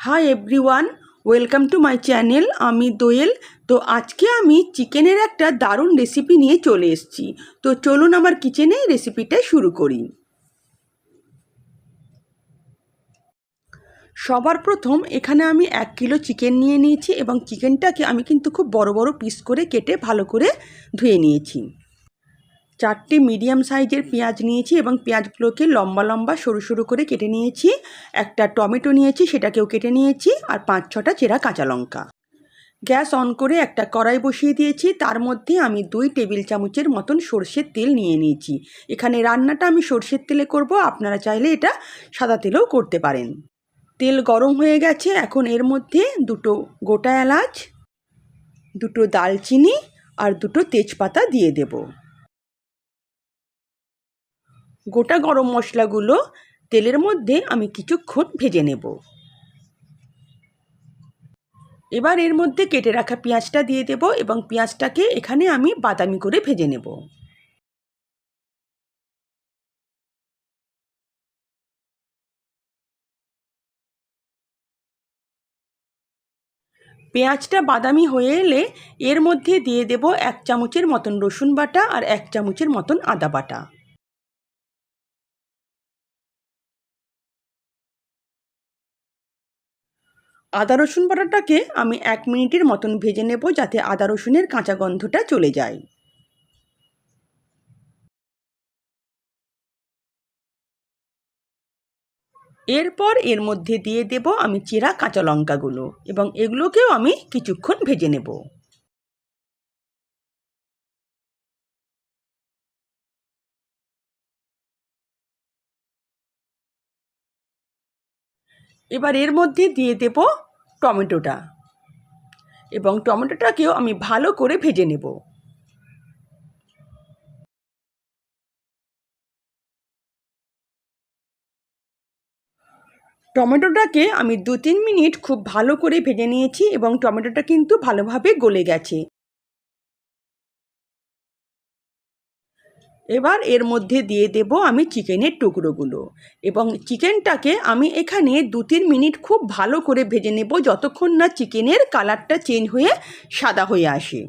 Hi everyone, welcome to my channel. আমি দোয়েল। তো আজকে আমি চিকেনের একটা দারুণ রেসিপি নিয়ে চলে এসেছি। তো চলুন আমার কিচেনে রেসিপিটা শুরু করি। সবার প্রথম এখানে আমি 1 কিলো চিকেন নিয়ে নিয়েছি এবং চিকেনটাকে আমি কিন্তু খুব বড় বড় পিস করে কেটে ভালো করে ধুয়ে নিয়েছি। 4টে মিডিয়াম সাইজের পেঁয়াজ নিয়েছি এবং পেঁয়াজগুলোকে লম্বা লম্বা সরু সরু করে কেটে নিয়েছি। একটা টমেটো নিয়েছি, সেটাকেও কেটে নিয়েছি। আর 5-6টা চেরা কাঁচা লঙ্কা। গ্যাস অন করে একটা কড়াই বসিয়ে দিয়েছি। তার মধ্যে আমি 2 টেবিল চামচের মতন সর্ষের তেল নিয়ে নিয়েছি। এখানে রান্নাটা আমি সর্ষের তেলে করব, আপনারা চাইলে এটা সাদা তেলেও করতে পারেন। তেল গরম হয়ে গেছে। এখন এর মধ্যে 2টো গোটা এলাচ, 2টো দালচিনি আর 2টো তেজপাতা দিয়ে দেব। গোটা গরম মশলাগুলো তেলের মধ্যে আমি কিছুক্ষণ ভেজে নেব। এবার এর মধ্যে কেটে রাখা পেঁয়াজটা দিয়ে দেব এবং পেঁয়াজটাকে এখানে আমি বাদামি করে ভেজে নেব। পেঁয়াজটা বাদামি হয়ে এলে এর মধ্যে দিয়ে দেব 1 চামচের মতন রসুন বাটা আর 1 চামচের মতন আদা বাটা। আদা রসুন বাটাটাকে আমি 1 মিনিটের মতন ভেজে নেব, যাতে আদা রসুনের কাঁচা গন্ধটা চলে যায়। এরপর এর মধ্যে দিয়ে দেব আমি চেরা কাঁচা লঙ্কাগুলো এবং এগুলোকেও আমি কিছুক্ষণ ভেজে নেব। এবার এর মধ্যে দিয়ে দেব টমেটোটা এবং টমেটোটাকেও আমি ভালো করে ভেজে নেব। টমেটোটাকে আমি 2-3 মিনিট খুব ভালো করে ভেজে নিয়েছি এবং টমেটোটা কিন্তু ভালোভাবে গলে গেছে। এবার এর মধ্যে দিয়ে দেব আমি চিকেনের টুকরোগুলো এবং চিকেনটাকে আমি এখানে 2-3 মিনিট খুব ভালো করে ভেজে নেব, যতক্ষণ না চিকেনের কালারটা চেঞ্জ হয়ে সাদা হয়ে আসে।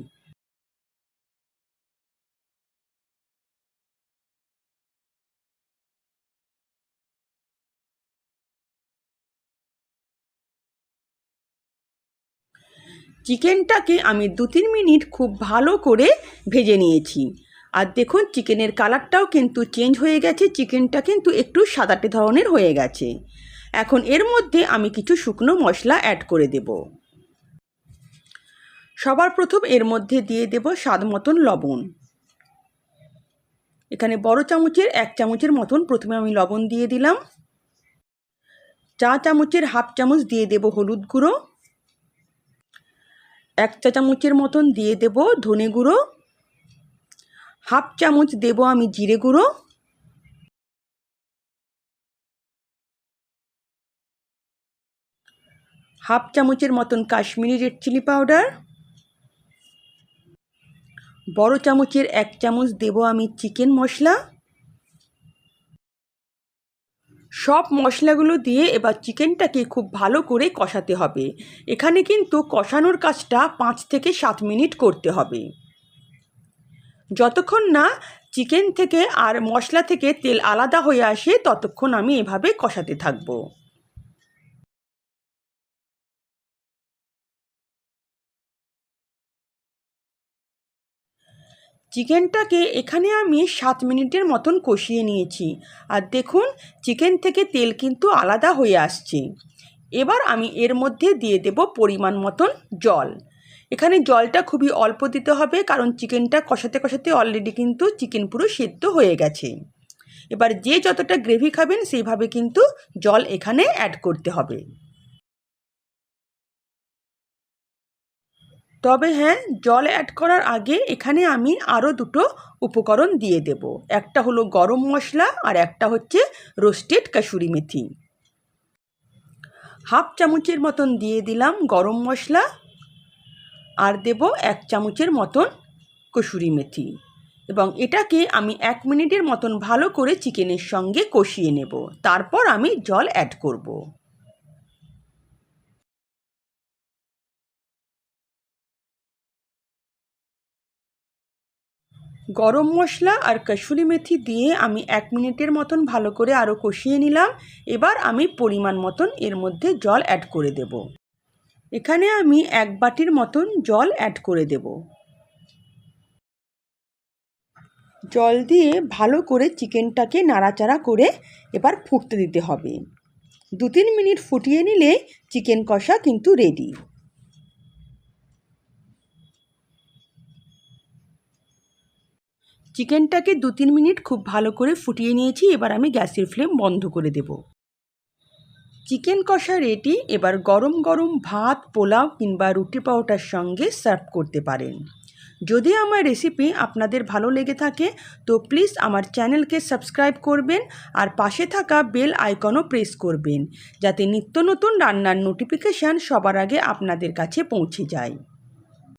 চিকেনটাকে আমি 2-3 মিনিট খুব ভালো করে ভেজে নিয়েছি। আর দেখুন চিকেনের কালারটাও কিন্তু চেঞ্জ হয়ে গেছে, চিকেনটা কিন্তু একটু সাদাটে ধরনের হয়ে গেছে। এখন এর মধ্যে আমি কিছু শুকনো মশলা অ্যাড করে দেব। সবার প্রথম এর মধ্যে দিয়ে দেব স্বাদ মতন লবণ। এখানে বড় চামচের 1 চামচের মতন প্রথমে আমি লবণ দিয়ে দিলাম। চা চামচের 1/2 চামচ দিয়ে দেব হলুদ গুঁড়ো। 1 চা চামচের মতন দিয়ে দেব ধনে গুঁড়ো। 1/2 চামচ দেব আমি জিরে গুঁড়ো। 1/2 চামচের মতন কাশ্মীরি রেড চিলি পাউডার। বড় চামচের 1 চামচ দেব আমি চিকেন মশলা। সব মশলাগুলো দিয়ে এবার চিকেনটাকে খুব ভালো করে কষাতে হবে। এখানে কিন্তু কষানোর কাজটা 5 থেকে 7 মিনিট করতে হবে। যতক্ষণ না চিকেন থেকে আর মশলা থেকে তেল আলাদা হয়ে আসে ততক্ষণ আমি এভাবে কষাতে থাকবো। চিকেনটাকে এখানে আমি 7 মিনিটের মতন কষিয়ে নিয়েছি। আর দেখুন চিকেন থেকে তেল কিন্তু আলাদা হয়ে আসছে। এবার আমি এর মধ্যে দিয়ে দেব পরিমাণ মতন জল। এখানে জলটা খুবই অল্প দিতে হবে, কারণ চিকেনটা কষাতে কষাতে অলরেডি কিন্তু চিকেন পুরো সেদ্ধ হয়ে গেছে। এবার যে যতটা গ্রেভি খাবেন সেইভাবে কিন্তু জল এখানে অ্যাড করতে হবে। তবে হ্যাঁ, জল অ্যাড করার আগে এখানে আমি আরও 2টো উপকরণ দিয়ে দেব। একটা হলো গরম মশলা আর একটা হচ্ছে রোস্টেড কাসুরি মেথি। 1/2 চামচের মতন দিয়ে দিলাম গরম মশলা আর দেব 1 চামচের মতন কসুরি মেথি এবং এটাকে আমি 1 মিনিটের মতন ভালো করে চিকেনের সঙ্গে কষিয়ে নেব। তারপর আমি জল অ্যাড করব। গরম মশলা আর কসুরি মেথি দিয়ে আমি 1 মিনিটের মতন ভালো করে আরও কষিয়ে নিলাম। এবার আমি পরিমাণ মতন এর মধ্যে জল অ্যাড করে দেব। এখানে আমি 1 বাটির মতন জল অ্যাড করে দেব। জল দিয়ে ভালো করে চিকেনটাকে নাড়াচাড়া করে এবার ফুটতে দিতে হবে। 2-3 মিনিট ফুটিয়ে নিলে চিকেন কষা কিন্তু রেডি। চিকেনটাকে 2-3 মিনিট খুব ভালো করে ফুটিয়ে নিয়েছি। এবার আমি গ্যাসের ফ্লেম বন্ধ করে দেব। চিকেন কষা রেডি। এবার গরম গরম ভাত, পোলাও কিংবা রুটি পরোটার সঙ্গে সার্ভ করতে পারেন। যদি আমার রেসিপি আপনাদের ভালো লেগে থাকে তো প্লিজ আমার চ্যানেলকে সাবস্ক্রাইব করবেন আর পাশে থাকা বেল আইকনও প্রেস করবেন, যাতে নিত্য নতুন রান্নার নোটিফিকেশান সবার আগে আপনাদের কাছে পৌঁছে যায়।